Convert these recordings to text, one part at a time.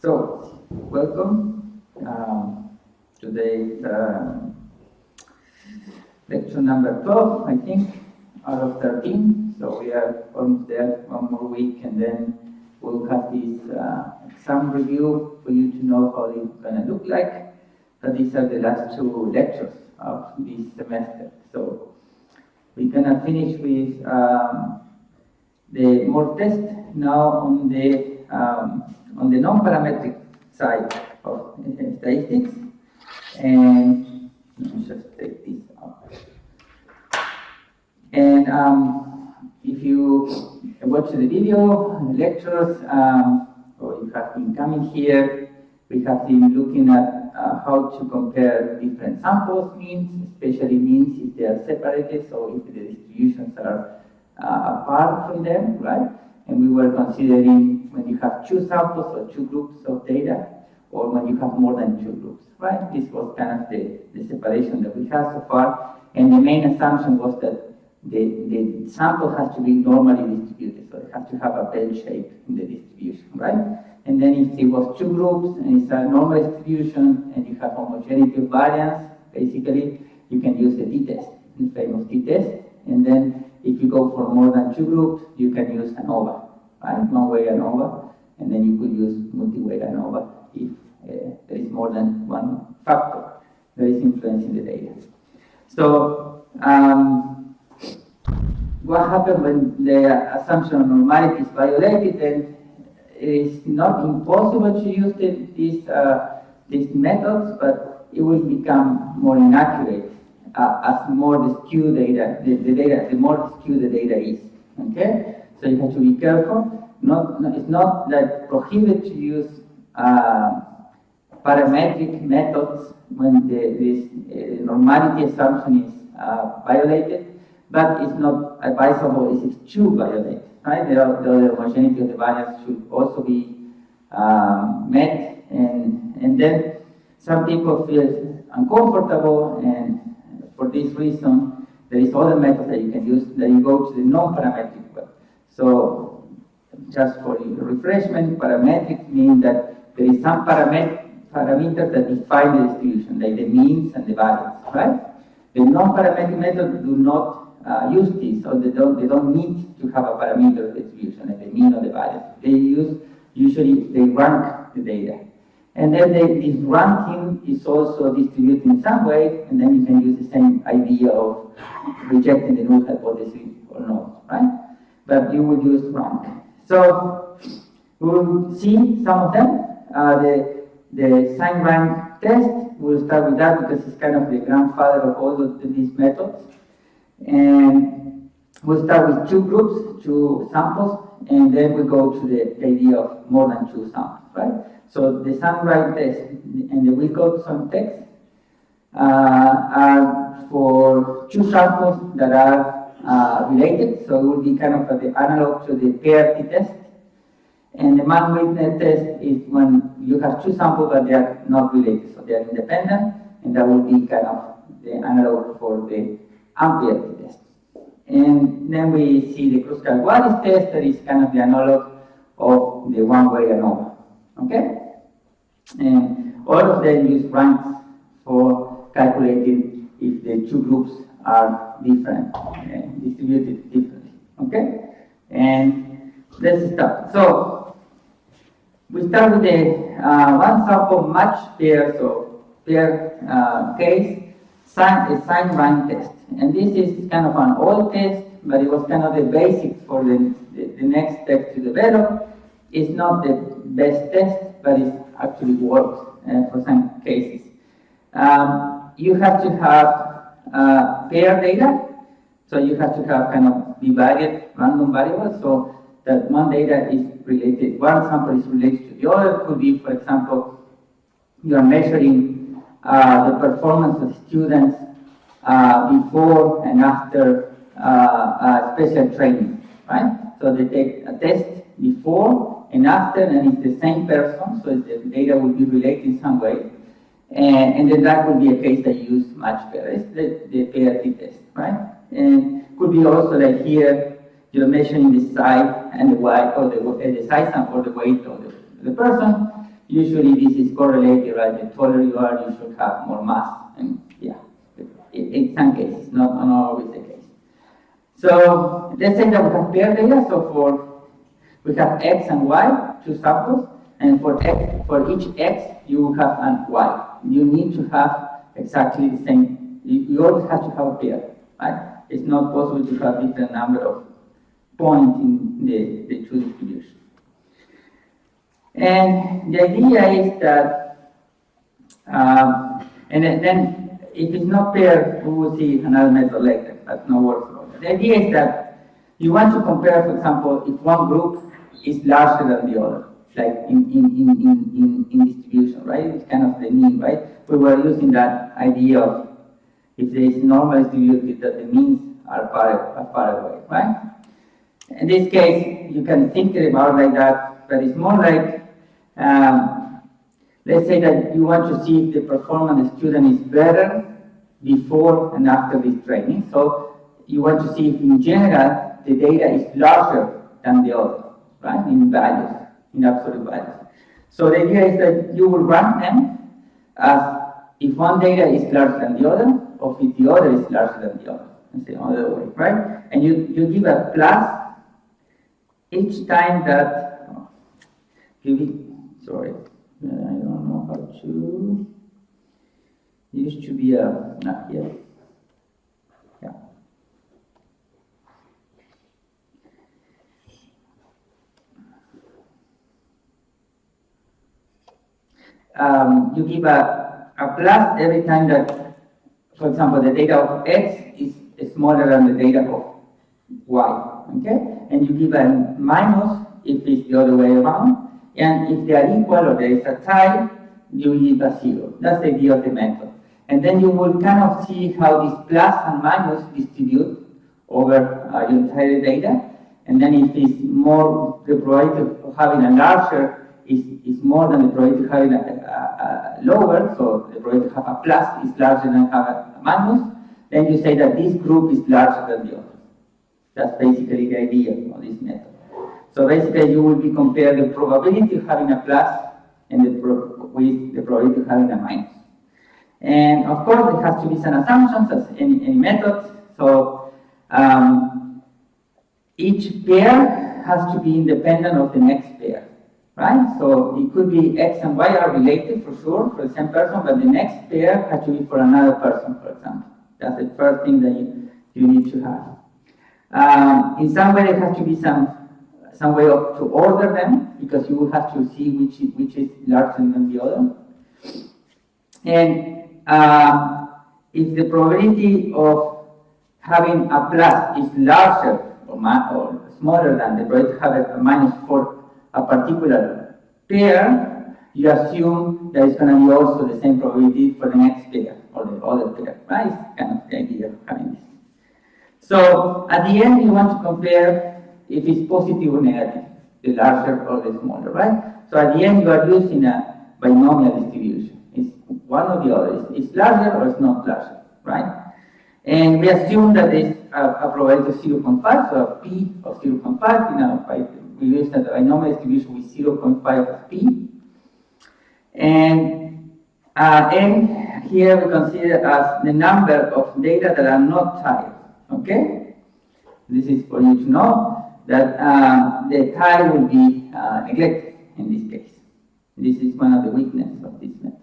So, welcome. Today's lecture number 12, I think, out of 13. So we are almost there, one more week, and then we'll have this exam review for you to know how it's going to look like. But these are the last two lectures of this semester. So we're going to finish with the more test now on the non-parametric side of statistics. And let me just take this out. And if you watch the video, the lectures, or you have been coming here, we have been looking at how to compare different samples means, especially means if they are separated, so if the distributions are apart from them, right? And we were considering when you have two samples or two groups of data, or when you have more than two groups, right? This was kind of the separation that we have so far. And the main assumption was that the sample has to be normally distributed, so it has to have a bell shape in the distribution, right? And then if it was two groups and it's a normal distribution and you have homogeneity of variance, basically you can use the t-test, the famous t-test. And then if you go for more than two groups, you can use ANOVA, right? One-way ANOVA, and then you could use multi-way ANOVA if there is more than one factor that is influencing the data. So what happens when the assumption of normality is violated? Then it is not impossible to use these methods, but it will become more inaccurate as more the skew data, the more skewed the data is. Okay, so you have to be careful. It's not that prohibited to use parametric methods when this normality assumption is violated, but it's not advisable if it's too violated. Right? The homogeneity of the variance should also be met, and then some people feel uncomfortable, and for this reason, there is other methods that you can use. That you go to the non-parametric way. So, just for refreshment, parametric means that there is some parameters that define the distribution, like the means and the variance. Right? The non-parametric methods do not use this, so they don't need to have a parameter distribution, like the mean or the variance. They rank the data. And then this ranking is also distributed in some way, and then you can use the same idea of rejecting the null hypothesis or not, right? But you would use rank. So we will see some of them. The sign rank test, we'll start with that because it's kind of the grandfather of all of these methods. And we'll start with two groups, two samples, and then we go to the idea of more than two samples, right? So the sign-rank test and the Wilcoxon test are for two samples that are related, so it will be kind of the analog to the pair t-test. And the ManWit test is when you have two samples but they are not related, so they are independent, and that will be kind of the analog for the ampere t-test. And then we see the KruskWalli test, that is kind of the analog of the one-way ANOVA. Okay? And all of them use ranks for calculating if the two groups are different, distributed differently. Okay? And let's start. So we start with the one sample match pair, so pair case, a sign rank test. And this is kind of an old test, but it was kind of the basic for the next step to develop. It's not the best test, but it actually works for some cases. You have to have pair data, so you have to have kind of divided random variables, so that one data is related, one sample is related to the other. Could be, for example, you are measuring the performance of students before and after special training, right? So they take a test before and after, and it's the same person, so the data will be related in some way. And then that would be a case that you use match pair. It's the pair t-test, right? And could be also like here, you're measuring the size and the weight, or the size and or the weight of the person. usually this is correlated, right? The taller you are, you should have more mass. And yeah, in some cases, not always the case. So let's say that we have paired data. So we have X and Y, two samples, and for each X, you have an Y. You need to have exactly the same. You always have to have a pair, right? It's not possible to have different number of points in the two distributions. And the idea is that, and then if it's not paired, we will see another method later, but no worries about that. The idea is that you want to compare, for example, if one group is larger than the other, like in distribution, right? It's kind of the mean, right? We were using that idea of if there is normal distributed, that the means are far away, right? In this case, you can think about it like that, but it's more like, let's say that you want to see if the performance of the student is better before and after this training. So you want to see if in general the data is larger than the other, right? In values, in absolute values. So the idea is that you will rank them as if one data is larger than the other, or if the other is larger than the other. That's the other way, right? And you give a plus each time that, sorry, I don't know how to, it used to be a, not here, yeah. You give a plus every time that, for example, the data of X is smaller than the data of Y, okay? And you give a minus if it's the other way around. And if they are equal or there is a tie, you give a 0. That's the idea of the method. And then you will kind of see how this plus and minus distribute over your entire data. And then if it's more, the probability of having a larger is more than the probability of having a lower, so the probability to have a plus is larger than have a minus, then you say that this group is larger than the other. That's basically the idea of this method. So basically you will be comparing the probability of having a plus and with the probability of having a minus. And of course there has to be some assumptions as any method. So each pair has to be independent of the next pair. Right? So it could be X and Y are related for sure for the same person, but the next pair has to be for another person, for example. That's the first thing that you need to have. In some way, there has to be some way to order them, because you will have to see which is larger than the other. And if the probability of having a plus is larger or smaller than the probability of having a minus for a particular pair, you assume that it's going to be also the same probability for the next pair or the other pair, right? It's kind of the idea of having this. So at the end, you want to compare if it's positive or negative, the larger or the smaller, right? So at the end, you are using a binomial distribution. It's one or the other. It's larger or it's not larger, right? And we assume that there's a probability of 0.5, so a p of 0.5, we use a binomial distribution with 0.5 as p. And n here we consider as the number of data that are not tied, okay? This is for you to know that the tie will be neglected in this case. This is one of the weaknesses of this method.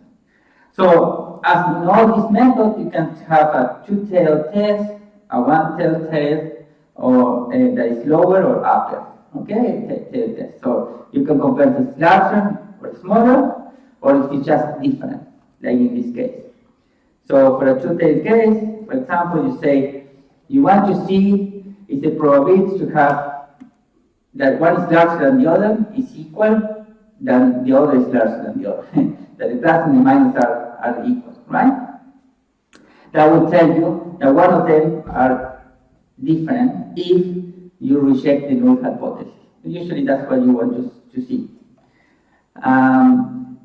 So as we know this method, you can have a two-tailed test, a one-tailed test, or that is lower or upper. Okay, tail test. So you can compare if it's larger or smaller, or if it's just different, like in this case. So for a two-tailed case, for example, you say you want to see if the probability to have that one is larger than the other is equal, then the other is larger than the other. That the plus and the minus are equal, right? That will tell you that one of them are different if you reject the null hypothesis. Usually that's what you want to see.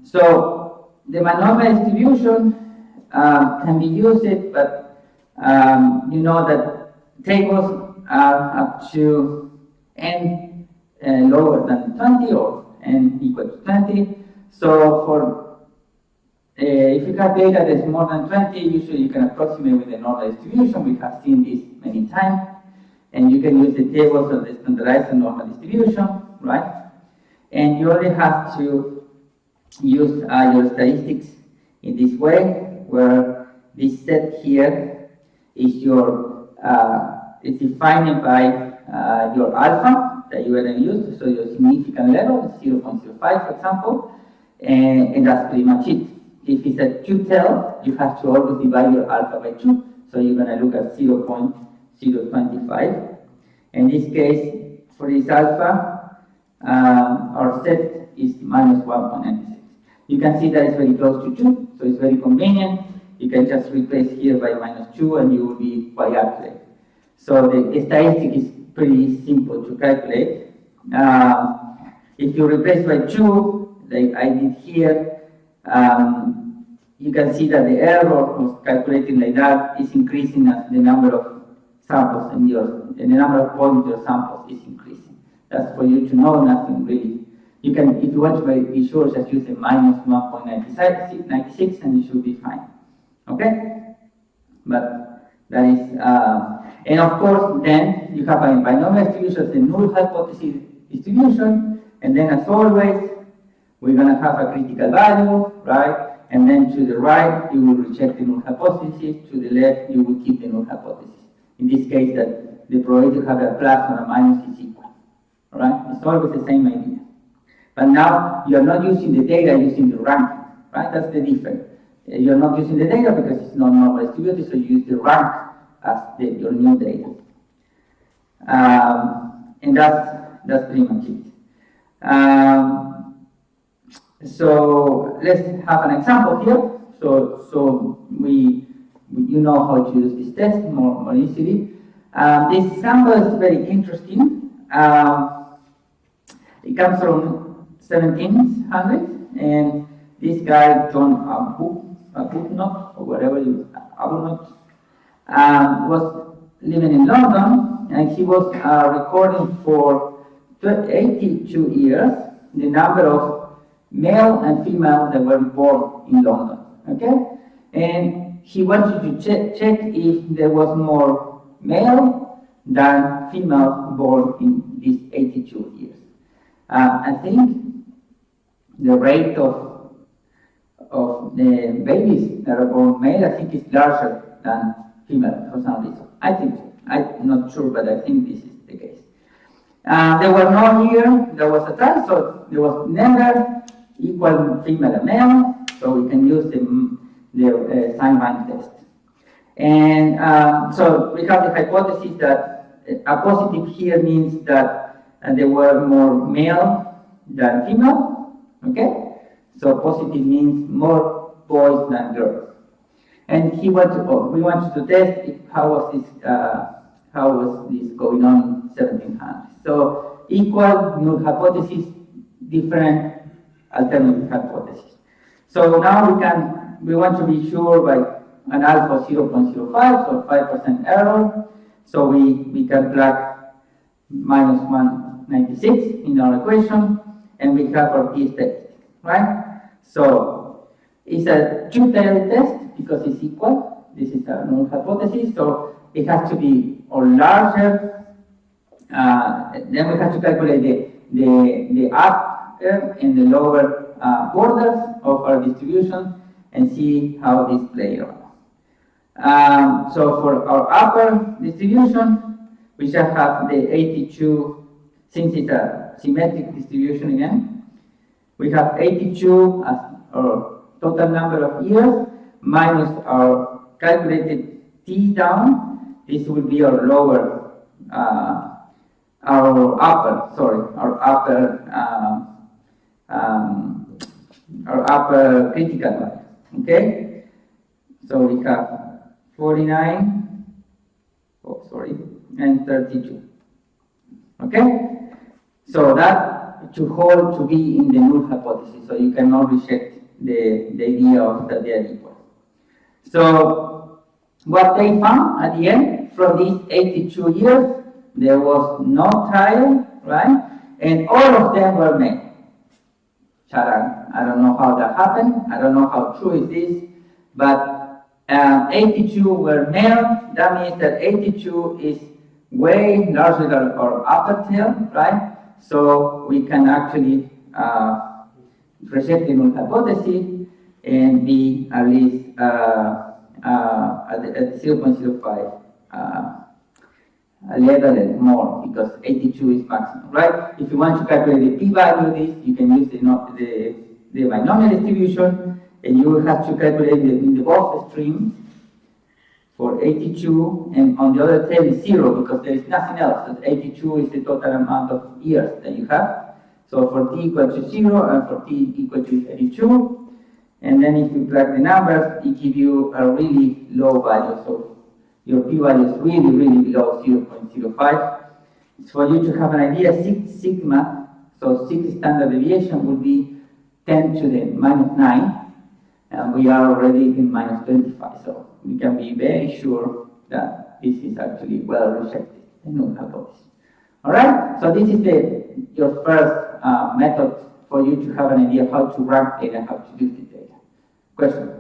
So the binomial distribution can be used, but you know that tables are up to n lower than 20 or n equal to 20. So for if you have data that's more than 20, usually you can approximate with the normal distribution. We have seen this many times. And you can use the tables of the standardized and normal distribution, right? And you only have to use your statistics in this way, where this set here is your is defined by your alpha that you are going to use, so your significant level is 0.05, for example, and that's pretty much it. If it's a two-tail, you have to always divide your alpha by 2, so you're going to look at 0.025. In this case, for this alpha, our set is minus 1.96. You can see that it's very close to 2, so it's very convenient. You can just replace here by minus 2 and you will be quite accurate. So the statistic is pretty simple to calculate. If you replace by 2, like I did here, you can see that the error of calculating like that is increasing as the number of samples and the number of points in your samples is increasing. That's for you to know, nothing really. You can, if you want to be sure, just use a minus 1.96 and you should be fine. Okay? But that is, and of course, then you have a binomial distribution, the null hypothesis distribution, and then as always, we're going to have a critical value, right? And then to the right, you will reject the null hypothesis. To the left, you will keep the null hypothesis. In this case, that the probability to have a plus or a minus is equal. All right? It's always the same idea. But now, you're not using the data, you're using the ranking. Right? That's the difference. You're not using the data because it's not normal distributed, so you use the rank as your new data. And that's pretty much it. So let's have an example here. So you know how to use this test more easily. This example is very interesting. It comes from 1700, and this guy John Arbuthnot, or whatever you Arbuthnot, was living in London, and he was recording for 82 years the number of male and female that were born in London. Okay, and he wanted to check if there was more male than female born in these 82 years. I think the rate of the babies that are born male, I think, is larger than female for some reason. I think so. I'm not sure, but I think this is the case. There were no here, there was a tie, so there was never equal female and male, so we can use the sign rank test. And so we have the hypothesis that a positive here means that there were more male than female, okay? So positive means more boys than girls. And we wanted to test how was this going on in 1700. So equal null hypothesis, different alternative hypothesis. So now we want to be sure by an alpha 0.05, so 5% error. So we can plug minus 196 in our equation, and we have our t statistic, right? So it's a two-tailed test because it's equal. This is a null hypothesis, so it has to be or larger. Then we have to calculate the upper and the lower borders of our distribution and see how this plays out. So for our upper distribution, we shall have the 82, since it's a symmetric distribution again, we have 82 as our total number of years minus our calculated t down. This will be our lower, our upper critical value. Okay, so we have 49, and 32. Okay, so that to hold to be in the null hypothesis, so you cannot reject the idea of that they are equal. So what they found at the end, from these 82 years, there was no trial, right? And all of them were male. Charan. I don't know how that happened. I don't know how true it is, but 82 were male. That means that 82 is way larger than our upper tail, right? So we can actually reject the null hypothesis and be at least at 0.05 level and more, because 82 is maximum, right? If you want to calculate the p-value of this, you can use the binomial distribution, and you will have to calculate the both extremes for 82, and on the other tail is 0, because there is nothing else. So 82 is the total amount of years that you have. So for t equal to 0 and for t equal to 82, and then if you plug the numbers, it gives you a really low value. So your p-value is really, really below 0.05. For you to have an idea, sigma, so 6 standard deviation would be 10 to the minus 9, and we are already in minus 25. So we can be very sure that this is actually well rejected, the null hypothesis. All right, so this is your first method for you to have an idea how to rank data, how to use the data. Question?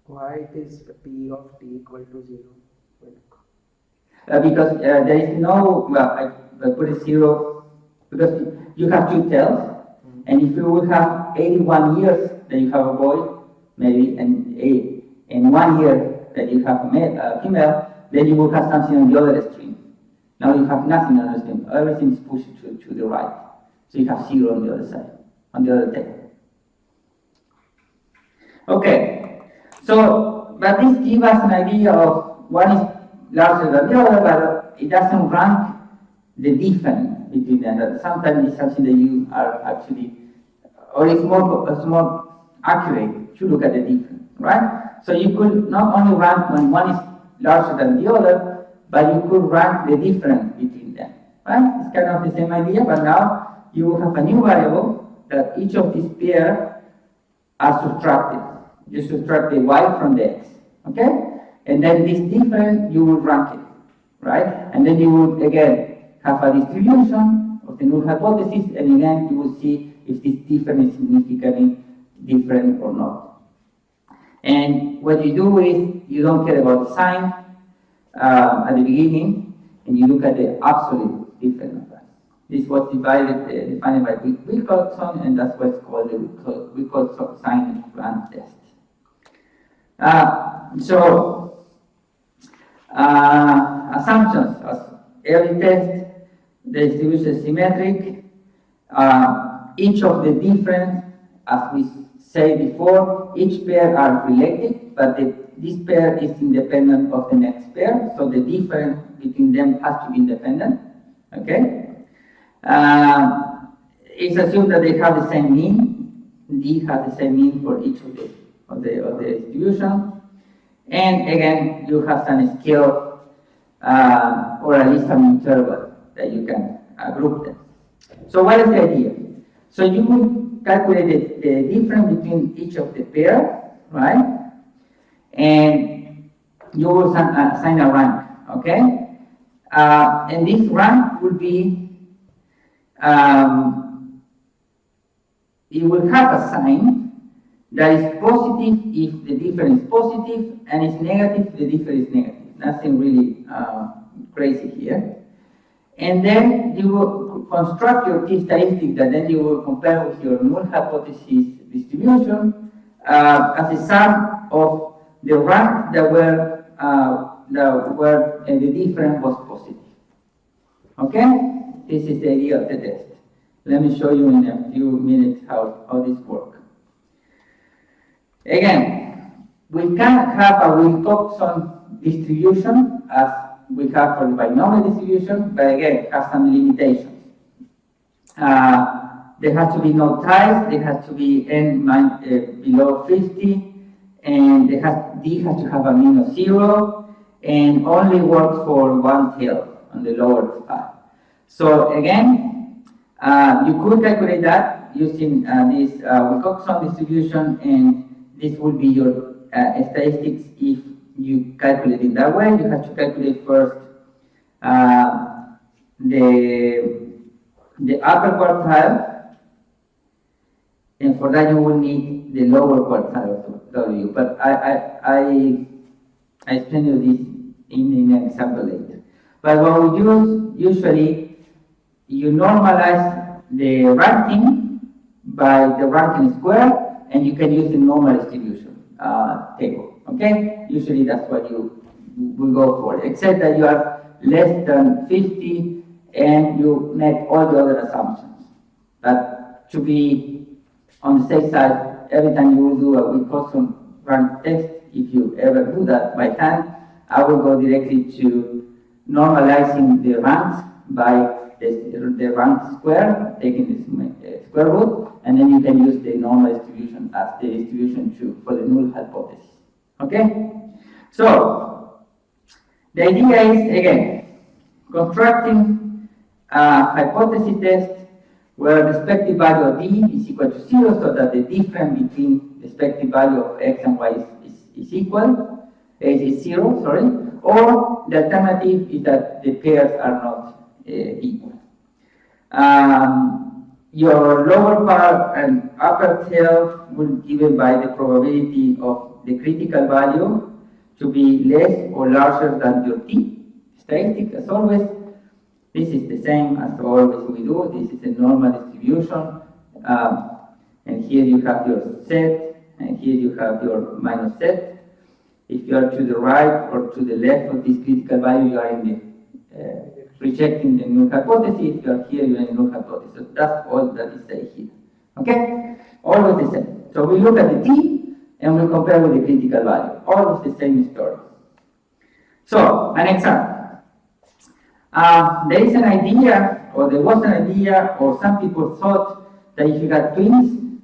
Why is P of t equal to 0? Because there is no, well, I put it 0, because you have two tails, and if you would have 81 years that you have a boy, maybe, and 1 year that you have a female, then you will have something on the other extreme. Now you have nothing on the extreme. Everything is pushed to the right. So you have 0 on the other side, on the other tail. Okay, so, but this gives us an idea of one is larger than the other, but it doesn't rank the difference between them. Sometimes it's something that you are actually, or it's more accurate to look at the difference, right? So you could not only rank when one is larger than the other, but you could rank the difference between them, right? It's kind of the same idea, but now you have a new variable that each of these pairs are subtracted. You subtract the y from the x, okay? And then this difference, you will rank it, right? And then you will, again, have a distribution of the null hypothesis, and again, you will see if this difference is significantly different or not. And what you do is, you don't care about the sign at the beginning, and you look at the absolute difference of that. This was defined by Wilcoxon, and that's what's called the Wilcoxon sign rank test. Assumptions as early test, the distribution is symmetric. Each of the difference, as we said before, each pair are related, but this pair is independent of the next pair, so the difference between them has to be independent. Okay. It's assumed that they have the same mean. D has the same mean for each of the distribution, and again you have some scale or at least some interval that you can group them. So what is the idea? So you will calculate the difference between each of the pair, right? And you will assign a rank, okay? And this rank will be it will have a sign that is positive if the difference is positive, and is negative if the difference is negative. Nothing really crazy here. And then you will construct your t-statistic that then you will compare with your null hypothesis distribution as a sum of the rank that where the difference was positive. Okay? This is the idea of the test. Let me show you in a few minutes how this works. Again, we can have a Wilcoxon distribution as we have for the binomial distribution, but again, it has some limitations. There has to be no ties, there has to be n below 50, and D has to have a mean of 0, and only works for one tail on the lower side. So again, you could calculate that using this Wilcoxon distribution, and this would be your statistics if you calculate it that way. You have to calculate first the upper quartile And for that, you will need the lower quartile of W. But I explain you this in an example later. But what we use usually, you normalize the ranking by the ranking square, and you can use the normal distribution table. Okay? Usually that's what you will go for, except that you are less than 50 and you make all the other assumptions. But to be on the safe side, every time you do a with custom rank test, if you ever do that by hand, I will go directly to normalizing the ranks by the rank square, taking the square root, and then you can use the normal distribution as the distribution for the null hypothesis. Okay? So, the idea is, again, constructing a hypothesis test where the expected value of D is equal to 0, so that the difference between the expected value of X and Y is equal, is 0, sorry, or the alternative is that the pairs are not equal. Your lower part and upper tail will be given by the probability of the critical value to be less or larger than your T. Statistic, as always, this is the same as always we do. This is a normal distribution. And here you have your set, and here you have your minus set. If you are to the right or to the left of this critical value, you are in the rejecting the null hypothesis. If you are here, you are in the null hypothesis. So that's all that is said here. Okay? Always the same. So we look at the T and we compare with the critical value. Always the same story. So, an example. There is an idea, or there was an idea, or some people thought that if you got twins,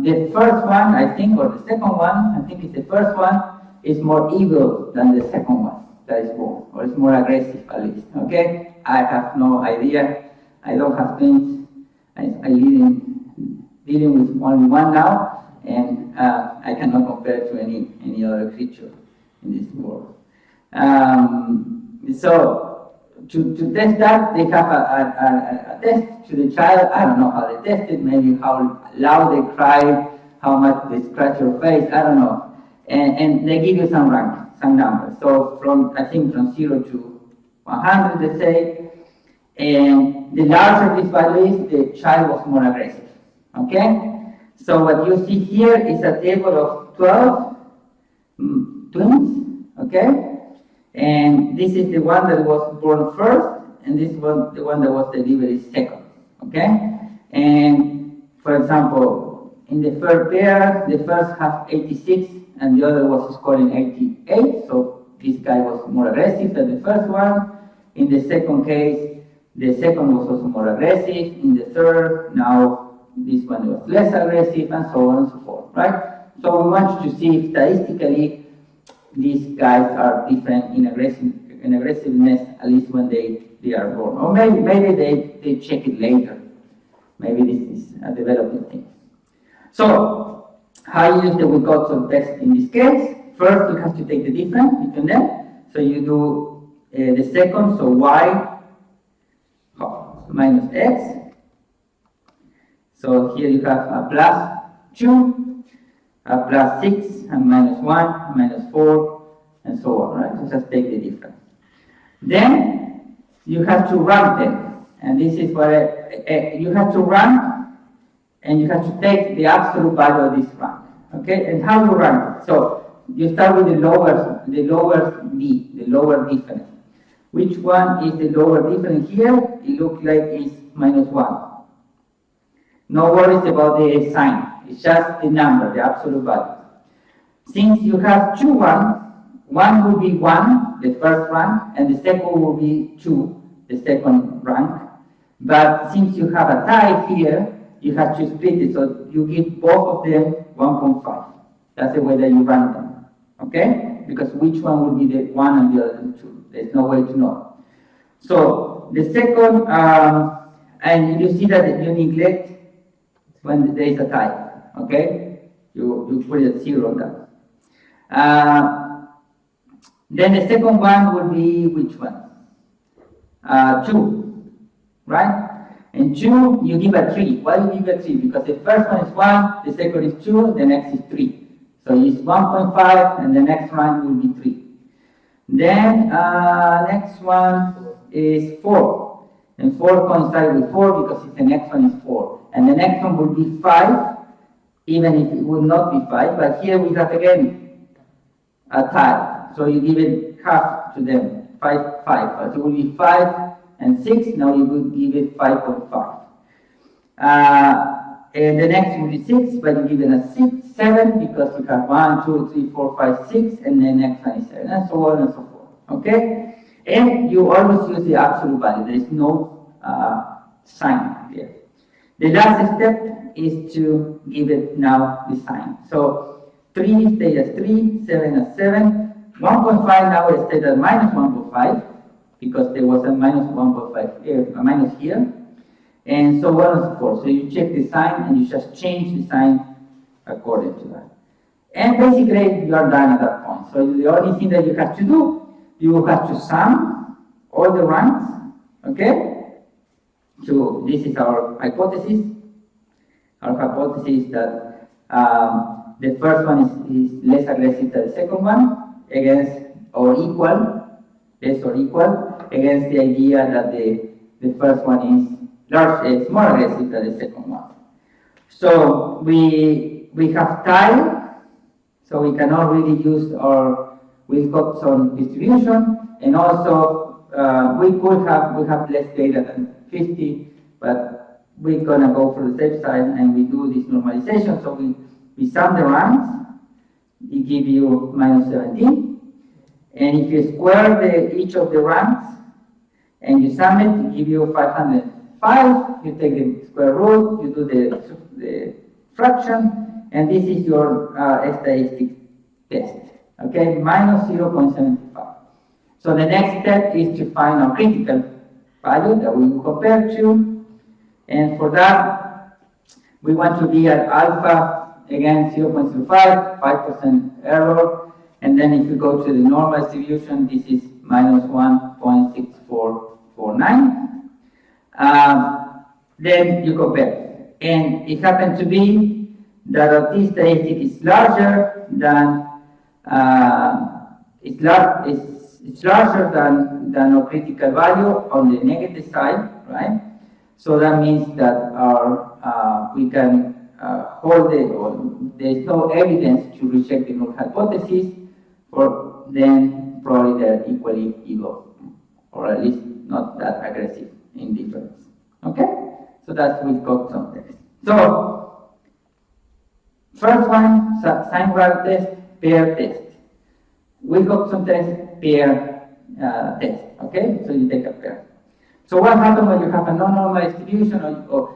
the first one, I think, or the second one, I think it's the first one, is more evil than the second one that is born, or is more aggressive at least. Okay? I have no idea. I don't have twins. I'm dealing with only one now, and I cannot compare to any other creature in this world. So to test that, they have a test to the child. I don't know how they test it, maybe how loud they cry, how much they scratch your face, I don't know. And they give you some rank, some numbers. So I think from 0 to 100, let's say. And the larger this value is, the child was more aggressive. Okay? So what you see here is a table of 12 twins. Okay? And this is the one that was born first, and this one, the one that was delivered second. Okay? And for example, in the third pair, the first has 86, and the other was scoring 88. So this guy was more aggressive than the first one. In the second case, the second was also more aggressive. In the third, now this one was less aggressive, and so on and so forth. Right? So we want to see if statistically these guys are different in aggressiveness, at least when they are born. Or maybe they check it later. Maybe this is a developing thing. So, how you use the Wilcoxon test in this case? First, you have to take the difference between them. So you do the second, so y minus x. So here you have a plus 2, a plus 6, and minus 1, minus 4, and so on, right? So just take the difference. Then you have to rank them, and this is what you have to rank, and you have to take the absolute value of this rank. Okay, and how you rank it? So you start with the lower D, the lower difference. Which one is the lower difference here? It looks like it's minus 1. No worries about the sign. It's just the number, the absolute value. Since you have two ones, one will be 1, the first rank, and the second will be 2, the second rank. But since you have a tie here, you have to split it, so you give both of them 1.5. That's the way that you rank them. Okay? Because which one will be the 1 and the other 2? There's no way to know. So the second, and you see that you neglect when there is a tie. Okay? You put it at 0 on that. Then the second one will be which one? 2, right? And 2, you give a 3. Why you give a 3? Because the first one is 1, the second is 2, the next is 3. So it's 1.5, and the next one will be 3. Then next one is 4. And 4 coincides with 4 because the next one is 4. And the next one will be 5, even if it will not be 5. But here we have again a tie. So you give it half to them, 5, 5. But it will be 5 and 6. Now you will give it 5.5. And the next will be 6, but you give it a 6, 7, because you have 1, 2, 3, 4, 5, 6, and the next one is 7, and so on and so forth. Okay? And you always use the absolute value. There is no sign here. The last step is to give it now the sign. So 3 stays as 3, 7 as 7, 1.5 now is stated as minus 1.5, because there was a minus 1.5 here, a minus here, and so on and so forth. So you check the sign and you just change the sign according to that. And basically you are done at that point. So the only thing that you have to do, you have to sum all the ranks, okay? So this is our hypothesis. Our hypothesis is that the first one is less aggressive than the second one, against or equal, less or equal, against the idea that the first one is more aggressive than the second one. So we have time, so we cannot really use our Wilcoxon distribution, and also we have less data than 50, but we're gonna go for the safe side and we do this normalization. So we sum the ranks, it give you minus 17, and if you square each of the ranks and you sum it, it give you 505. You take the square root, you do the fraction, and this is your statistic test. Okay, minus 0.75. So the next step is to find a critical value that we will compare to, and for that we want to be at alpha, again 0.05, 5% error, and then if you go to the normal distribution, this is minus 1.6449. Then you compare, and it happens to be that this statistic is larger than it's larger than our critical value on the negative side, right? So that means that our we can hold it, or there is no evidence to reject the null hypothesis, or then probably they're equally evil, or at least not that aggressive in difference. Okay? So that's Wilcoxon test. So first one, sign rank test, pair test. Wilcoxon test, pair test. Okay? So you take a pair. So what happens when you have a non-normal distribution, or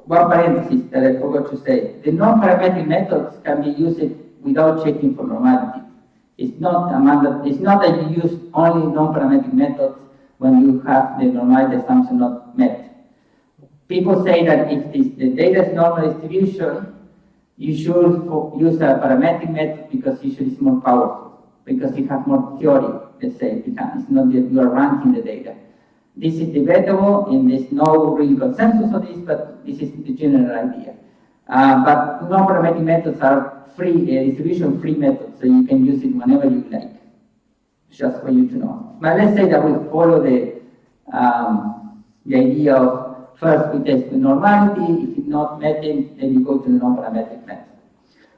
one parenthesis that I forgot to say. The non-parametric methods can be used without checking for normality. It's not that you use only non-parametric methods when you have the normality assumption not met. People say that if the data is normal distribution, you should use a parametric method because usually it's more powerful, because you have more theory, let's say, behind. It's not that you are ranking the data. This is debatable, and there's no real consensus on this, but this is the general idea. But non-parametric methods are free, distribution-free methods, so you can use it whenever you like. Just for you to know. But let's say that we follow the idea of first we test the normality. If it's not met, then you go to the non-parametric method.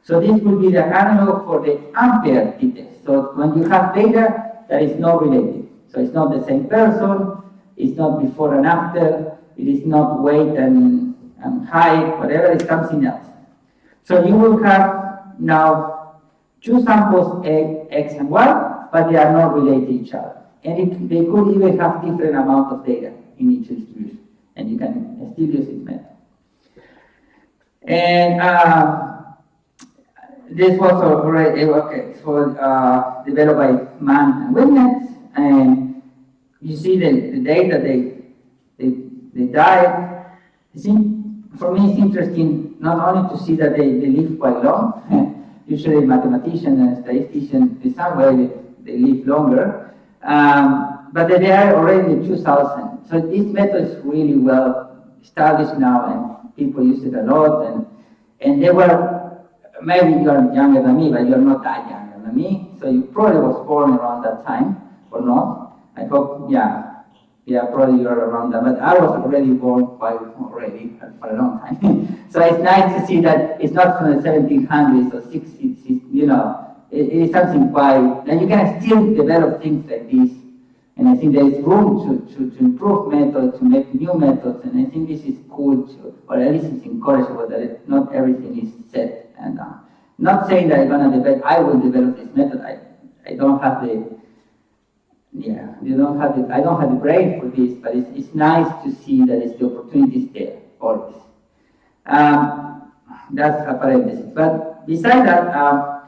So this will be the analog for the unpaired t-test. So when you have data that is not related, so it's not the same person, it's not before and after, it is not weight and height, whatever, it's something else. So you will have now two samples, X and Y, but they are not related to each other. And they could even have different amount of data in each distribution, and you can still use this method. And this was already developed by Mann and ManWit, and you see the data they died. For me, it's interesting not only to see that they live quite long. Usually, mathematicians and statisticians, in some way, they live longer, but they are already in 2000. So this method is really well established now, and people use it a lot, and they were, maybe you're younger than me, but you're not that younger than me, so you probably was born around that time, or not. I hope, yeah, probably you're around that, but I was already born already for a long time. So it's nice to see that it's not from the 1700s or 60s, you know, it is something quite, and you can still develop things like this. And I think there is room to improve methods, to make new methods, and I think this is cool to, or at least it's encouragable that not everything is set. And not saying that I will develop this method. I don't have the, I don't have the brain for this, but it's nice to see that it's the opportunities there always. That's a parenthesis. But besides that,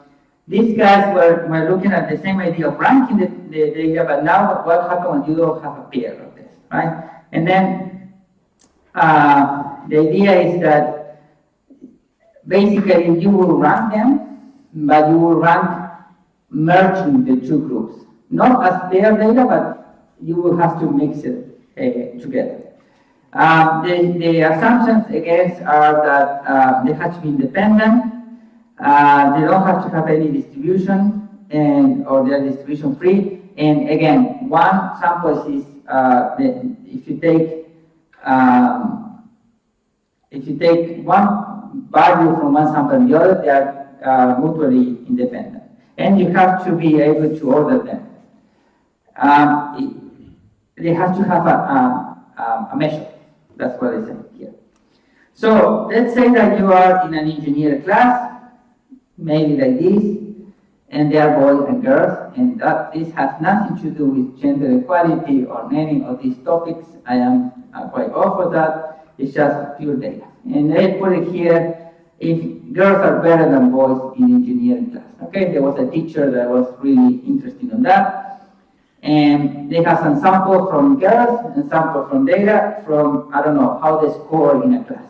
these guys were looking at the same idea of ranking the data, but now what happens when you don't have a pair of this, right? And then the idea is that basically you will rank them, but you will rank merging the two groups. Not as pair data, but you will have to mix it together. The assumptions against are that they have to be independent. They don't have to have any distribution, or they're distribution free. And again, one sample is if you take one value from one sample and the other, they are mutually independent. And you have to be able to order them. They have to have a measure. That's what I say here. So let's say that you are in an engineer class, maybe like this, and they are boys and girls, and this has nothing to do with gender equality or any of these topics. I am quite off of that. It's just pure data. And I put it here, if girls are better than boys in engineering class. Okay, there was a teacher that was really interested in that. And they have some sample from girls and sample from data from, I don't know, how they score in a class.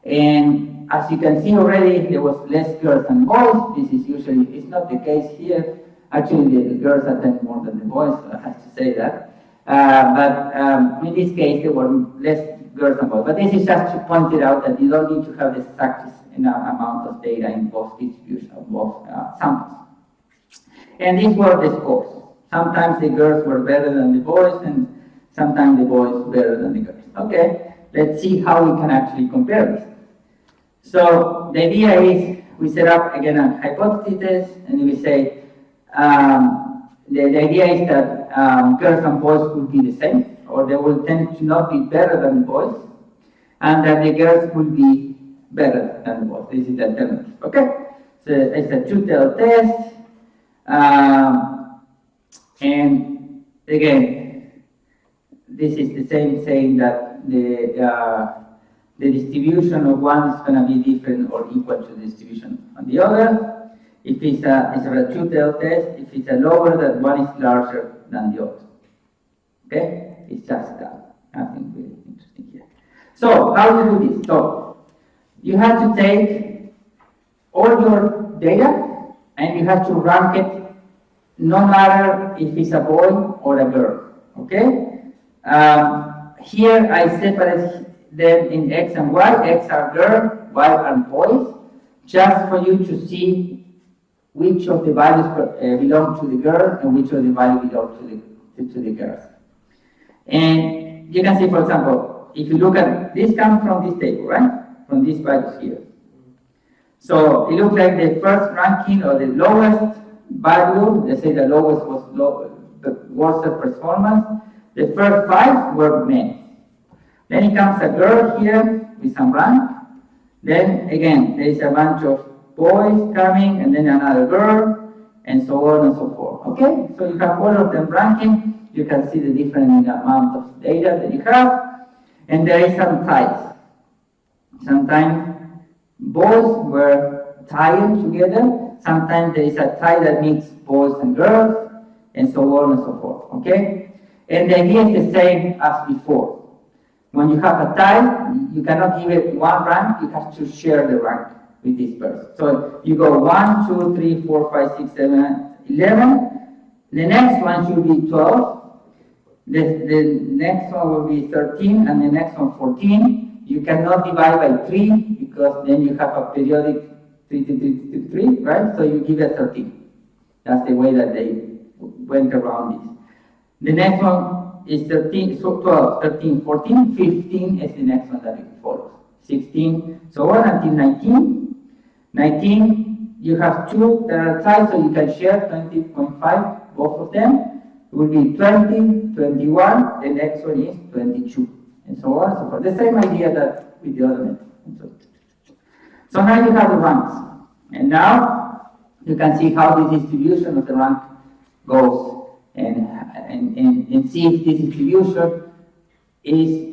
And as you can see already, there was less girls than boys. This is usually, it's not the case here. Actually, the girls attend more than the boys, so I have to say that. But in this case, there were less girls than boys. But this is just to point it out that you don't need to have the exact amount of data in both distribution of both samples. And these were the scores. Sometimes the girls were better than the boys, and sometimes the boys better than the girls. Okay, let's see how we can actually compare this. So the idea is we set up again a hypothesis test, and we say the idea is that girls and boys will be the same, or they will tend to not be better than the boys, and that the girls will be better than the boys. This is the alternative. Okay, so it's a two-tailed test, and again, this is the same saying that the distribution of one is going to be different or equal to the distribution on the other. If it's a two-tailed test, if it's a lower, that one is larger than the other. Okay? It's just that. Nothing really interesting here. So, how do you do this? So, you have to take all your data and you have to rank it no matter if it's a boy or a girl. Okay? Here I separate them in X and Y. X are girls, Y are boys, just for you to see which of the values belong to the girl and which of the values belong to the girls. And you can see, for example, if you look at this comes from this table, right? From these values here. So it looks like the first ranking or the lowest value, let's say the lowest was the worst performance. The first 5 were men. Then it comes a girl here with some rank. Then again, there is a bunch of boys coming, and then another girl, and so on and so forth. Okay, so you have all of them ranking. You can see the different amount of data that you have, and there is some ties. Sometimes boys were tied together. Sometimes there is a tie that makes boys and girls, and so on and so forth. Okay, and the idea is the same as before. When you have a tie, you cannot give it one rank. You have to share the rank with this person. So you go 1, 2, 3, 4, 5, 6, 7, 11. The next one should be 12. the next one will be 13, and the next one 14. You cannot divide by 3 because then you have a periodic 3, 3, 3, 3, 3, right? So you give it 13. That's the way that they went around this. The next one is 13, so 12, 13, 14, 15 is the next one that it follows. 16, so on until 19. 19, you have 2 that are tied, so you can share 20.5, both of them. It will be 20, 21, the next one is 22, and so on and so forth. The same idea that with the other method. So now you have the ranks, and now you can see how the distribution of the rank goes, and see if this distribution is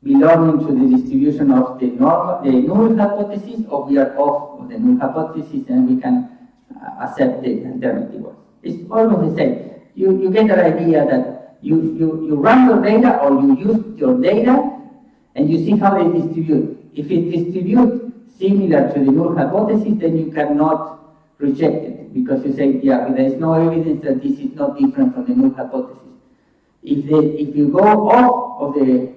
belonging to the distribution of the null hypothesis, or we are off of the null hypothesis and we can accept the alternative one. It's always the same. You get that idea that you run your data, or you use your data and you see how they distribute. If it distributes similar to the null hypothesis, then you cannot reject it, because you say, yeah, there is no evidence that this is not different from the null hypothesis. If you go off of the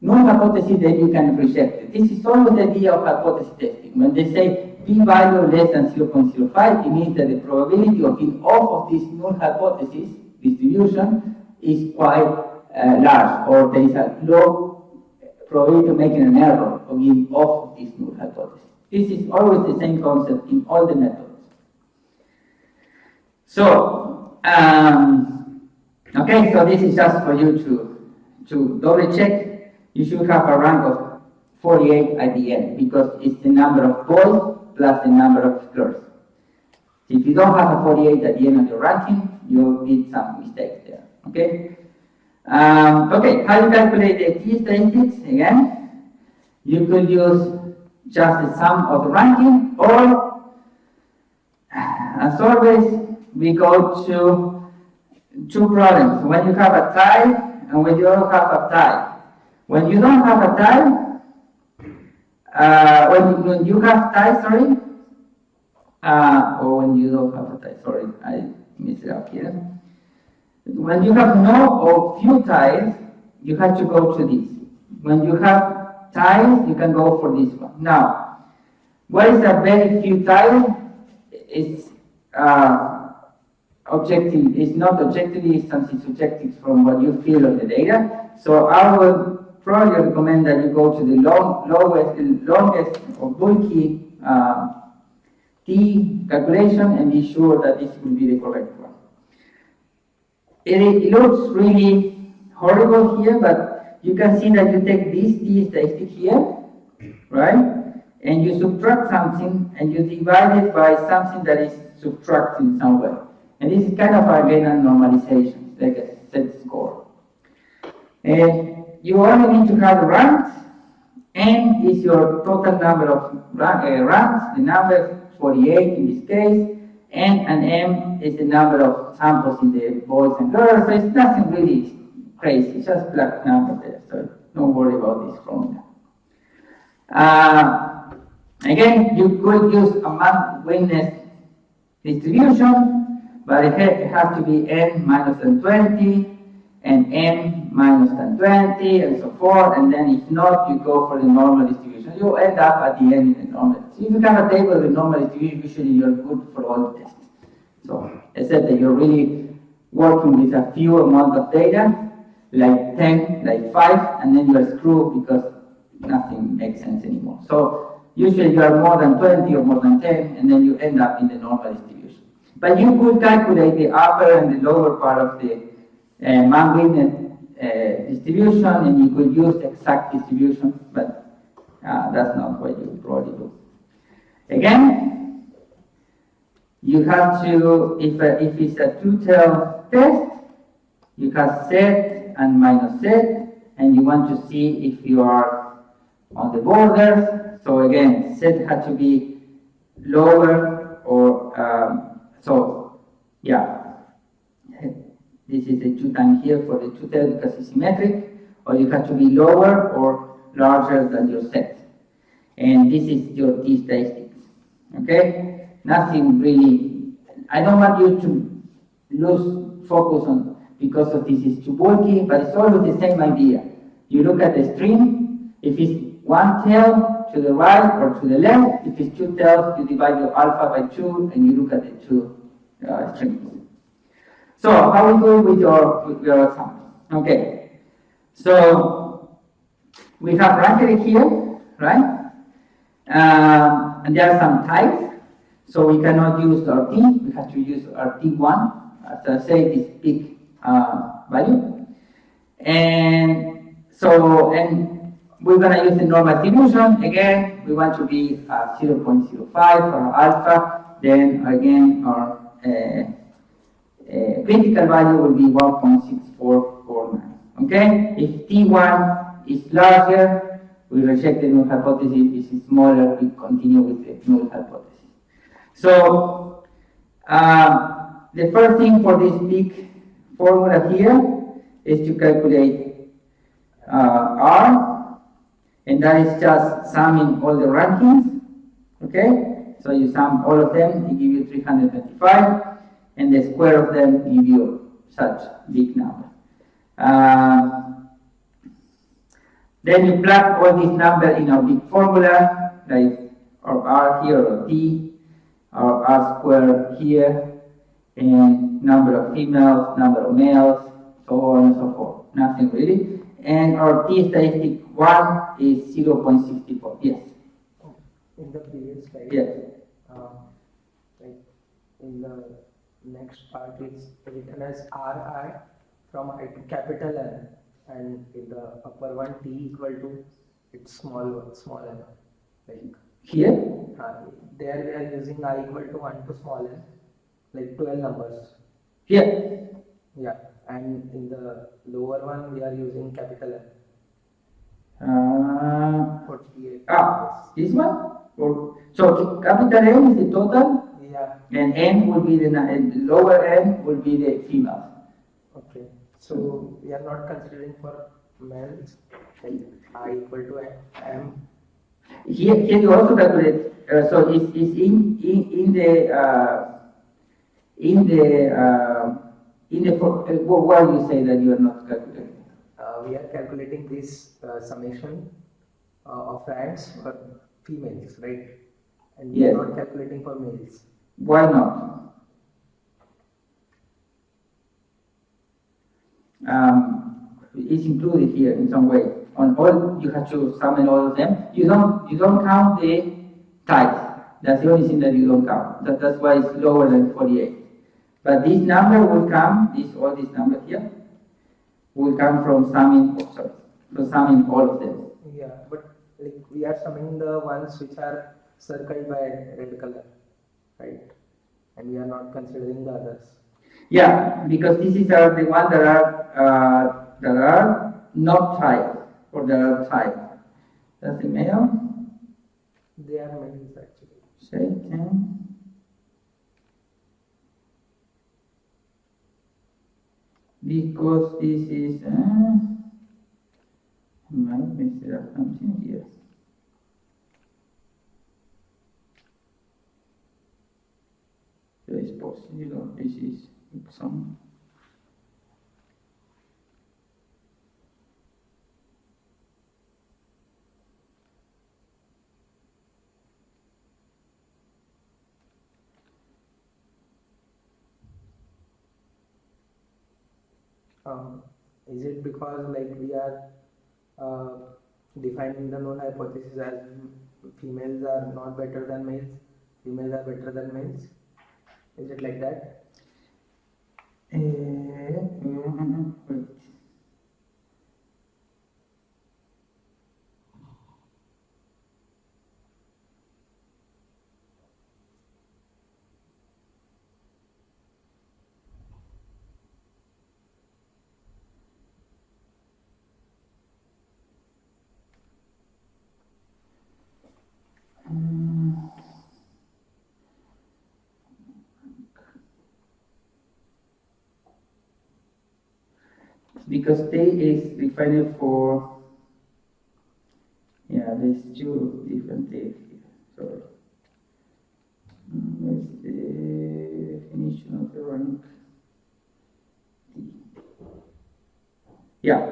null hypothesis, then you can reject it. This is always the idea of hypothesis testing. When they say p-value less than 0.05, it means that the probability of being off of this null hypothesis distribution is quite large, or there is a low probability of making an error of being off of this null hypothesis. This is always the same concept in all the methods. So, okay, so this is just for you to double check. You should have a rank of 48 at the end, because it's the number of boys plus the number of girls. If you don't have a 48 at the end of your ranking, you did some mistakes there, okay? Okay, how you calculate the key statistics? Again, you could use just the sum of the ranking, or as always, we go to 2 problems. When you have a tie and when you don't have a tie. When you don't have a tie, when you have tie, sorry, or when you don't have a tie, sorry, I messed it up here. When you have no or few ties, you have to go to this. When you have ties, you can go for this one. Now, what is a very few ties? It's objective. It's not objectively, it's something subjective from what you feel of the data. So I would probably recommend that you go to the longest or bulky T calculation and be sure that this will be the correct one. It looks really horrible here, but you can see that you take this T statistic here, right? And you subtract something and you divide it by something that is subtracted in some way. And this is kind of again a normalization, like a set score. And you only need to have the ranks. N is your total number of ranks, the number 48 in this case, and M is the number of samples in the boys and girls. So it's nothing really crazy, it's just black numbers there. So don't worry about this formula. Again, you could use a man-witness distribution, but it has to be N minus than 20 and M minus than 20 and so forth, and then if not, you go for the normal distribution. You end up at the end in the normal. So if you have a table with normal distribution, usually you're good for all the tests. So except that you're really working with a few amount of data, like 10, like 5, and then you're screwed because nothing makes sense anymore. So usually you are more than 20 or more than 10, and then you end up in the normal distribution. But you could calculate the upper and the lower part of the man-witness distribution, and you could use exact distribution, but that's not what you probably do. Again, you have to, if it's a two-tail test, you have set and minus set, and you want to see if you are on the borders. So again, set had to be lower, or so yeah, this is the 2 times here for the two-tail because it's symmetric, or you have to be lower or larger than your set. And this is your T statistics. Okay? Nothing really, I don't want you to lose focus on because of this is too bulky, but it's always the same idea. You look at the string, if it's one tail to the right or to the left, if it's two tails, you divide your alpha by 2 and you look at the two strings. So how we do it with your example? Okay, so we have ranked here, right? And there are some types. So we cannot use RT, we have to use RT1, as I say, this big value. And so, and we're going to use the normal distribution. Again, we want to be 0.05 for our alpha. Then again, our critical value will be 1.6449. Okay? If T1 is larger, we reject the null hypothesis. If it's smaller, we continue with the null hypothesis. So, the first thing for this big formula here is to calculate R, and that is just summing all the rankings. Okay? So you sum all of them, it gives you 325, and the square of them give you such big number. Then you plug all these numbers in our big formula, like our R here or T, our R square here, and number of females, number of males, so on and so forth. Nothing really. And our T statistic 1 is 0.64. Yes? In the previous slide, yes. Like in the next part, it's written as Ri from capital N, and in the upper one, T equal to it's small n. Like here? There we are using I equal to 1 to small n, like 12 numbers. Here? Yeah, and in the lower one we are using capital N. 48. This one? So capital N is the total? Yeah. And N will be the lower N will be the females. Okay. So we are not considering for males, like I equal to M. Here you also calculate. So it's in the why you say that you are not calculating? We are calculating this summation of ranks for females, right? And we yes. are not calculating for males. Why not? It's included here in some way. On all, you have to sum all of them. You don't count the types. That's the only thing that you don't count. That's why it's lower than 48. But this number will come. All these numbers here will come from summing. Oh, sorry, from summing all of them. Yeah, but like we are summing the ones which are circled by red color, right? And we are not considering the others. Yeah, because this is the one that are not typed. Or they are typed. That's the male. They are males actually. Say 10. Because this is I might mess it up something here. There is possible. This is some. Is it because like we are defining the null hypothesis as females are not better than males, females are better than males? Is it like that? Wait. Because T is defined for, yeah, there's two different T's here. Sorry. Where's the definition of the rank T? Yeah.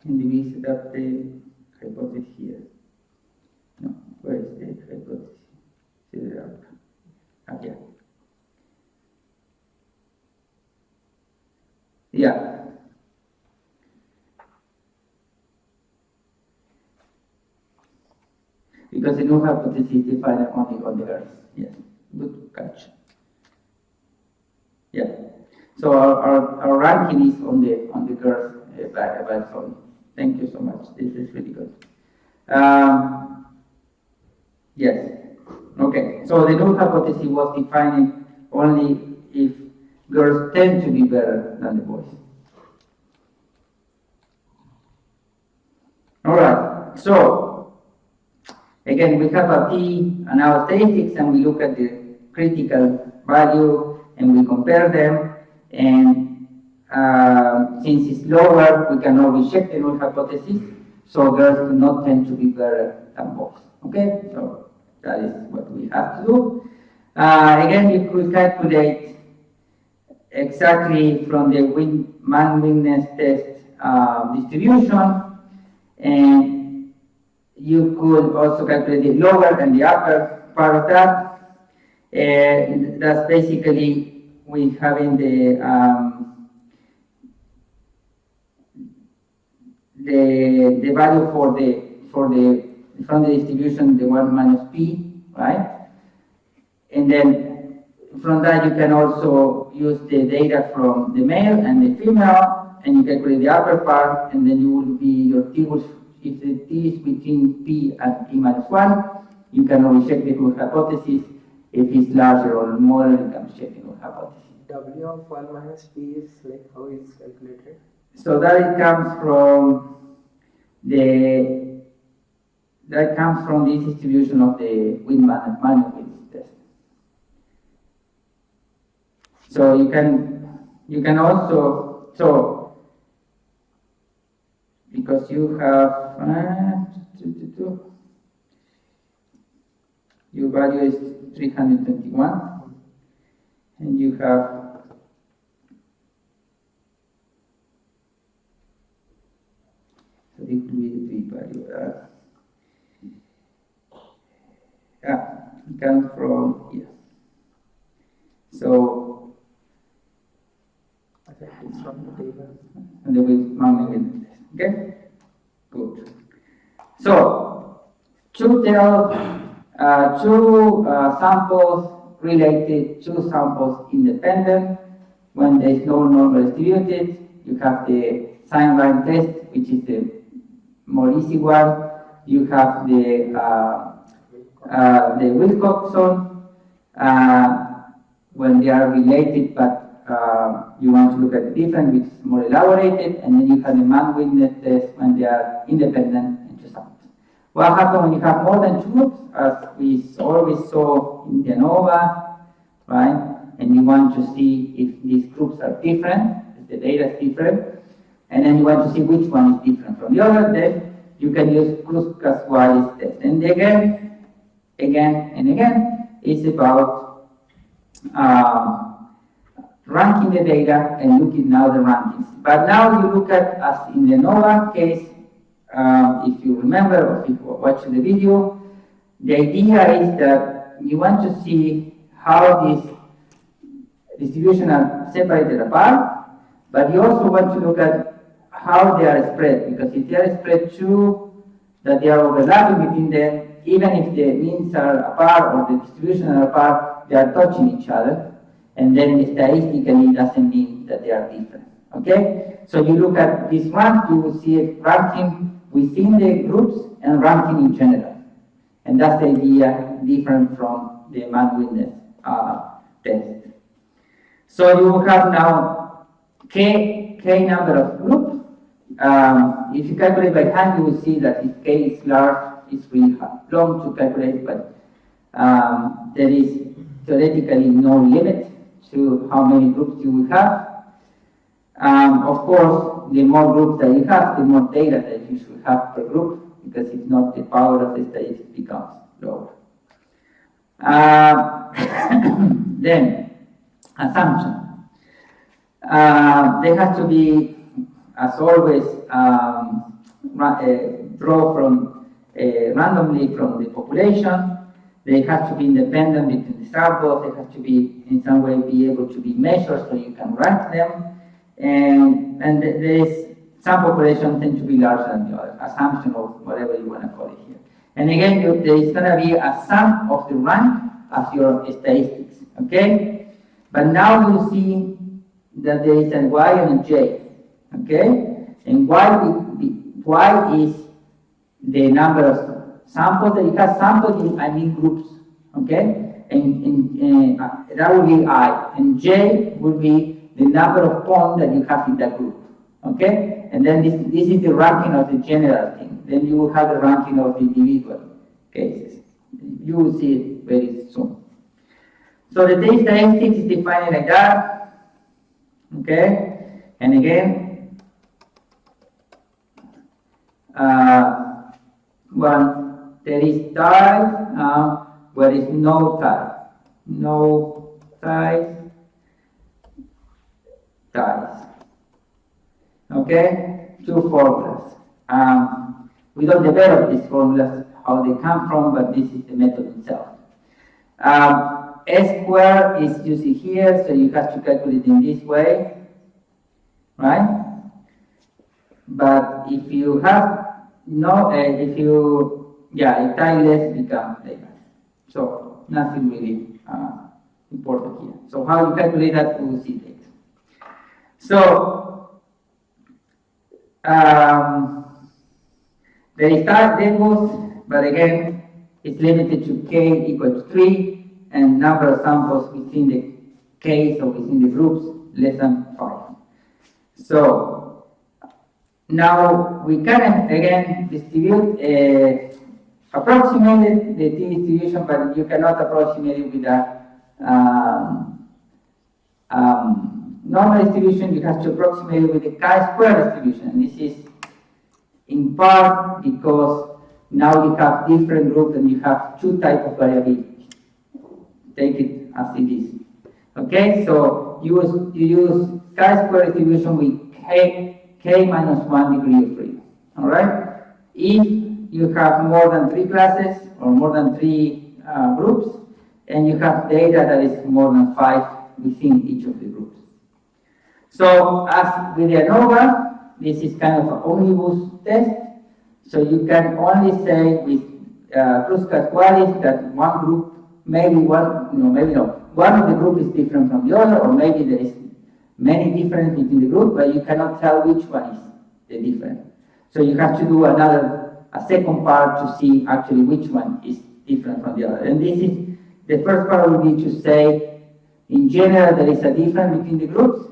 And we set up the hypothesis here. No, where is the hypothesis? Set it up. Okay. Yeah. Because the null hypothesis is defined only on the Earth. Yes, good catch. Yeah. So our ranking is on the Earth by zone. Thank you so much. This is really good. Yes. Okay. So the null hypothesis was defining only if girls tend to be better than the boys. All right. So again, we have a P and our statistics, and we look at the critical value and we compare them. And since it's lower, we can always check the null hypothesis. So girls do not tend to be better than boys. Okay, so that is what we have to do. Again, you could calculate exactly from the ManWit test distribution, and you could also calculate the lower and the upper part of that. And that's basically we having the value from the distribution, the 1 minus p, right? And then from that you can also use the data from the male and the female, and you calculate the upper part, and then you will be your t will, if the t is between p and p minus 1, you can always check the null hypothesis. If it's larger or smaller, you can check the null hypothesis. W of 1 minus p is like how it's calculated? So that it comes from this distribution of the Wilk ManWit test. So you can also because you have your value is 321, and you have so it will be the p-value. It comes from here. So I think it's from the table. and the Wilk ManWit test. Okay, good. So two samples related, two samples independent. When there is no normal distributed, you have the sign line test, which is the more easy one. You have the Wilcoxon when they are related, but you want to look at the different, which is more elaborated, and then you have the ManWit test when they are independent into samples. What happens when you have more than two groups, as we always saw in the ANOVA, right? And you want to see if these groups are different, if the data is different, and then you want to see which one is different from the other, then you can use KruskWalli's test. And again and again, it's about ranking the data and looking now the rankings. But now you look at, as in the ANOVA case, if you remember or if you watch the video, the idea is that you want to see how these distributions are separated apart, but you also want to look at how they are spread, because if they are spread too, that they are overlapping between them, even if the means are apart or the distribution are apart, they are touching each other, and then statistically it doesn't mean that they are different. Okay? So you look at this one, you will see it ranking within the groups and ranking in general. And that's the idea, different from the ManWit test. So you will have now k number of groups. If you calculate by hand, you will see that if k is large, it's really long to calculate, but there is theoretically no limit to how many groups you will have. Of course, the more groups that you have, the more data that you should have per group, because if not, the power of the statistics becomes lower. Then, assumption. They have to be, as always, draw from randomly from the population. They have to be independent between the samples. They have to be, in some way, be able to be measured so you can rank them. And this, some populations tend to be larger than the other, assumption or whatever you want to call it here. And again, there is going to be a sum of the rank as your statistics, okay? But now you see that there is a y and a j, okay? And y is the number of samples that you have. Samples, I mean groups, okay? And that will be I, and j will be the number of points that you have in that group, okay? And then this is the ranking of the general thing. Then you will have the ranking of the individual cases. You will see it very soon. So the data statistics is defined like that, okay? And again, when there is ties, where is no ties. No ties. Okay, two formulas. We don't develop these formulas, how they come from, but this is the method itself. S squared is used here, so you have to calculate in this way, right? But if you have no, a tie less becomes like that. So nothing really important here. So how you calculate that, we will see later. So there is tables, but again, it's limited to k equals 3 and number of samples within the case or within the groups less than 5. So now we can again distribute, approximate the t distribution, but you cannot approximate it with a normal distribution. You have to approximate it with the chi-square distribution. And this is in part because now you have different groups and you have two types of variability. Take it as it is. Okay, so you use chi-square distribution with k minus 1 degree of freedom. All right. If you have more than 3 classes or more than 3 groups, and you have data that is more than 5 within each of the groups. So as with the ANOVA, this is kind of an omnibus test. So you can only say with KruskWalli that one group, maybe one, maybe no, one of the group is different from the other, or maybe there is many differences between the group, but you cannot tell which one is the different. So you have to do a second part to see actually which one is different from the other. And this is, the first part would be to say, in general, there is a difference between the groups.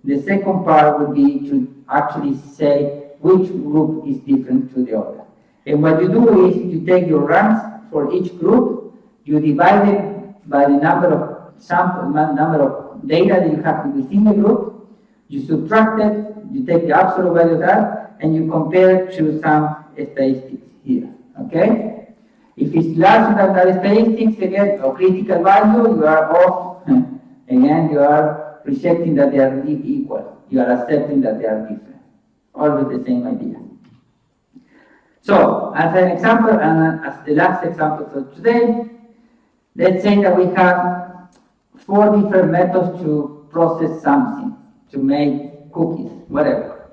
The second part would be to actually say which group is different to the other. And what you do is you take your ranks for each group, you divide it by the number of data that you have within the group, you subtract it, you take the absolute value of that, and you compare it to some statistics here, okay? If it's larger than that statistics, again, or critical value, you are off. Again, you are rejecting that they are equal. You are accepting that they are different. Always the same idea. So, as an example, and as the last example for today, let's say that we have 4 different methods to process something, to make cookies, whatever.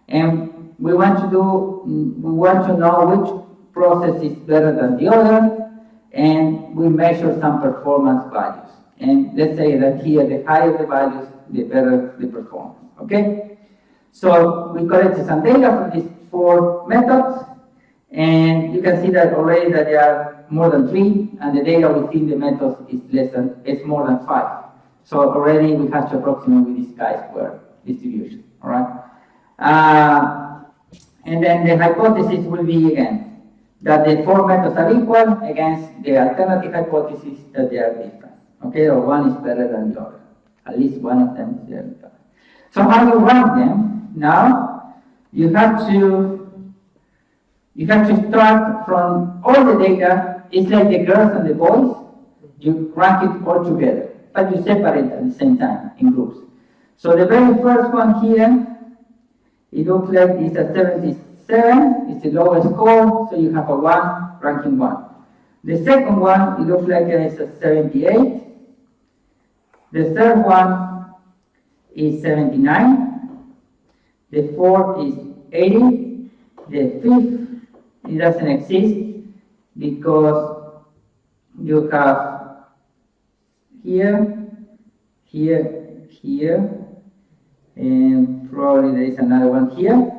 And we want to know which process is better than the other, and we measure some performance values. And let's say that here, the higher the values, the better the performance, okay? So we collected some data from these 4 methods, and you can see that already that there are more than 3, and the data within the methods is more than 5. So already we have to approximate with this chi-square distribution, all right? And then the hypothesis will be, again, that the four methods are equal against the alternative hypothesis that they are different, okay? Or one is better than the other. At least one of them is better than the other. So how you rank them? Now, you have to start from all the data. It's like the girls and the boys. You rank it all together, but you separate at the same time in groups. So the very first one here, it looks like it's a 77. It's the lowest score, so you have a 1, ranking 1. The second one, it looks like it's a 78. The third one is 79. The fourth is 80. The fifth, it doesn't exist because you have here, and probably there is another one here,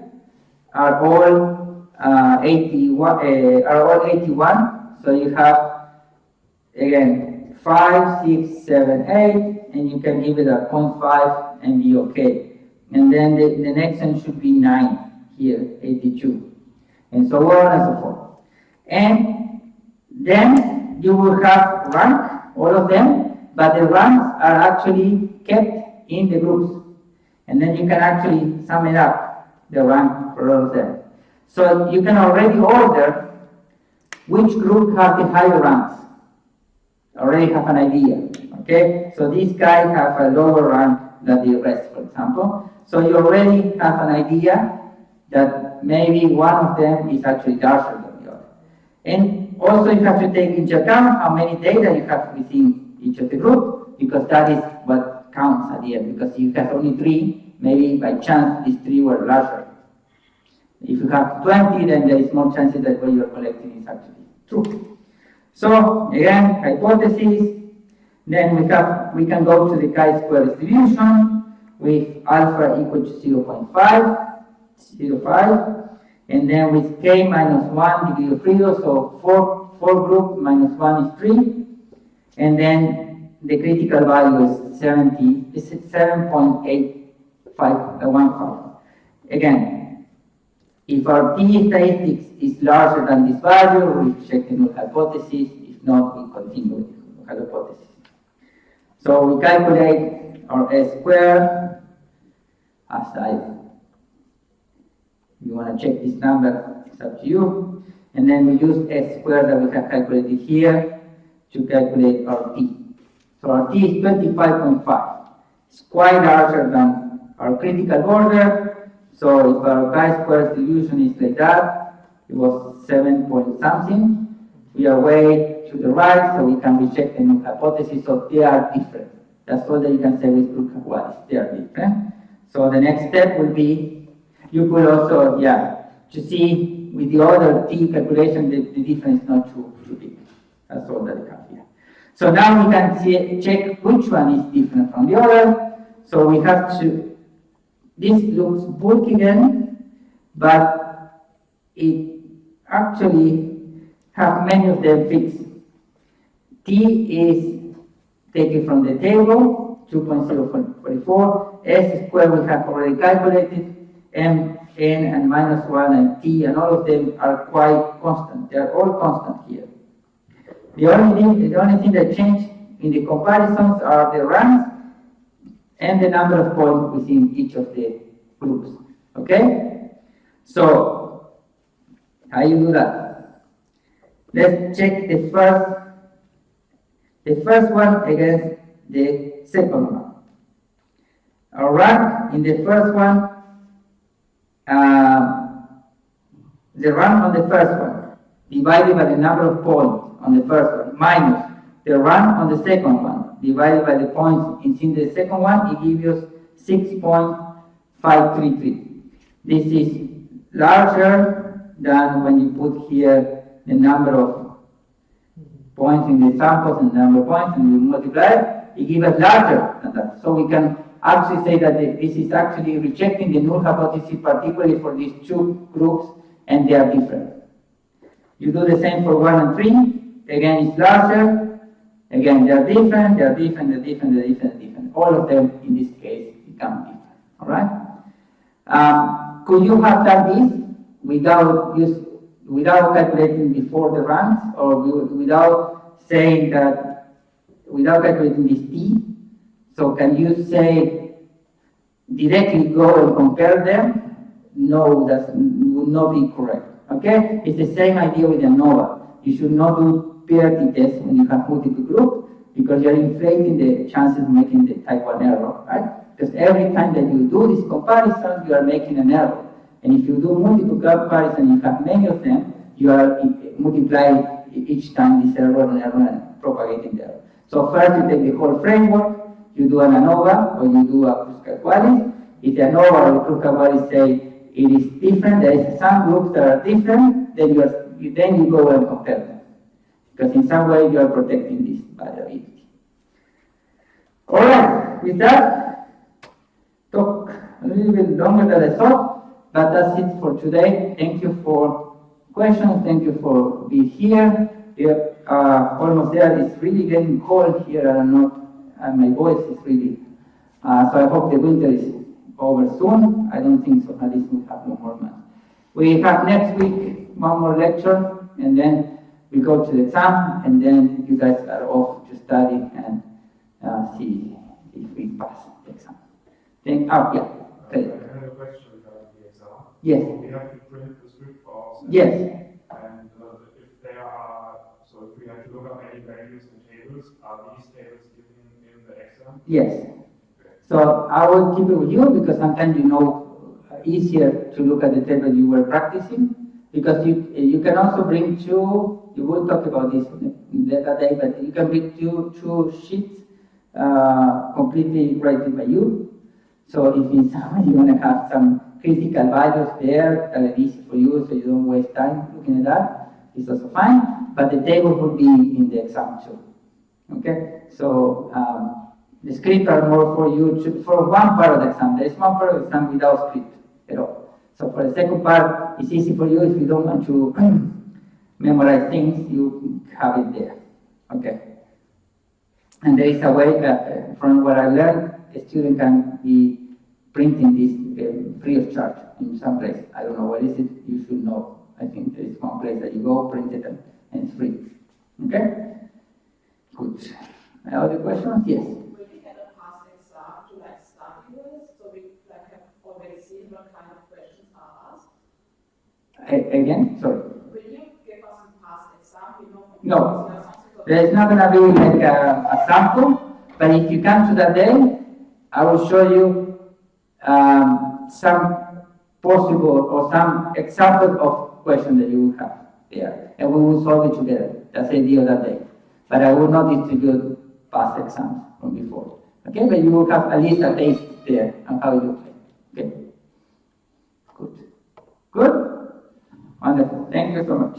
are all 81. So you have, again, 5, 6, 7, 8, and you can give it a 0.5 and be okay. And then the next one should be 9 here, 82, and so on and so forth. And then you will have rank, all of them, but the ranks are actually kept in the groups. And then you can actually sum it up, the rank for all of them. So you can already order which group have the higher ranks. Already have an idea, okay? So these guys have a lower rank than the rest, for example. So you already have an idea that maybe one of them is actually larger than the other. And also you have to take into account how many data you have within each of the group, because that is what counts at the end. Because if you have only 3, maybe by chance these 3 were larger. If you have 20, then there is more chances that what you are collecting is actually true. So again, hypothesis. Then we can go to the chi-square distribution with alpha equal to 0.5, and then with k minus 1 degree of freedom, so 4 group minus 1 is 3. And then the critical value is 7.8515. Again, if our t statistics is larger than this value, we check the null hypothesis. If not, we continue with the null hypothesis. So we calculate our S squared you want to check this number, it's up to you. And then we use S squared that we have calculated here to calculate our t. So our t is 25.5. It's quite larger than our critical border. So if our chi-square distribution is like that, it was 7 point something. We are way to the right, so we can reject the null hypothesis. So they are different. That's all that you can say with KruskWalli. They are different. So the next step will be, you could also, to see with the other t calculation, the difference is not too big. That's all that we have here. So now we can check which one is different from the other. So we have to, this looks bulky again, but it actually have many of them fixed. T is taken from the table, 2.044. S squared we have already calculated. M, N, and minus 1, and T, and all of them are quite constant. They are all constant here. The only thing that changed in the comparisons are the ranks and the number of points within each of the groups. Okay? So, how you do that? Let's check the first one against the second one. Our rank in the first one, the rank on the first one divided by the number of points on the first one minus the rank on the second one divided by the points in the second one, it gives us 6.533. This is larger than when you put here the number of points in the samples and the number of points and you multiply it gives us larger than that. So we can actually say that this is actually rejecting the null hypothesis, particularly for these two groups, and they are different. You do the same for 1 and 3. Again, it's larger. Again, they are different, they are different, they are different, they are different, they are different. All of them, in this case, become different. all right? Could you have done this without calculating before the runs, or without saying that, without calculating this t? So can you say directly go and compare them? No, that would not be correct. Okay? It's the same idea with ANOVA. You should not do pair t-tests when you have multiple groups, because you're inflating the chances of making the type 1 error, right? Because every time that you do this comparison, you are making an error. And if you do multiple comparisons, you have many of them, you are multiplying each time this error and propagating the error. So first you take the whole framework, you do an ANOVA or you do a KruskWalli. If the ANOVA or the KruskWalli say it is different, there is some groups that are different, then you go and compare them. Because in some way you are protecting this variability. All right, with that, talk a little bit longer than I thought, but that's it for today. Thank you for questions. Thank you for being here. We are almost there. It's really getting cold here. I don't know, my voice is really. So I hope the winter is over soon. I don't think so. At least we have no more months. We have next week one more lecture, and then we go to the exam, and then you guys are off to study and see if we pass the exam. Yeah. Okay. I have a question regarding the exam. Yes. So we have to print the script files. Yes. And if they are, so if we have to look up any values in tables, are these tables given in the exam? Yes. Okay. So I will keep it with you, because sometimes easier to look at the table you were practicing, because you can also bring two. You will talk about this the other day, but you can bring two sheets completely written by you. So if in some way you want to have some critical values there that are easy for you, so you don't waste time looking at that, it's also fine. But the table will be in the exam too. Okay. So the scripts are more for you for one part of the exam. There is one part of the exam without script at all. So for the second part, it's easy for you if you don't want to memorize things, you have it there. Okay. And there is a way that, from what I learned, a student can be printing this free of charge in some place. I don't know what is it. You should know. I think there is one place that you go, print it, and it's free. Okay. Good. Other questions? Yes. Will we get a past exam to start with, so we have already seen what kind of questions are asked? Again, sorry. Will you give us a past exam? No. There is not going to be like a sample, but if you come to that day, I will show you some possible or some example of questions that you will have there, and we will solve it together. That's the idea of that day. But I will not distribute past exams from before. Okay, but you will have at least a taste there on how you play. Okay. Good. Good? Wonderful. Thank you so much.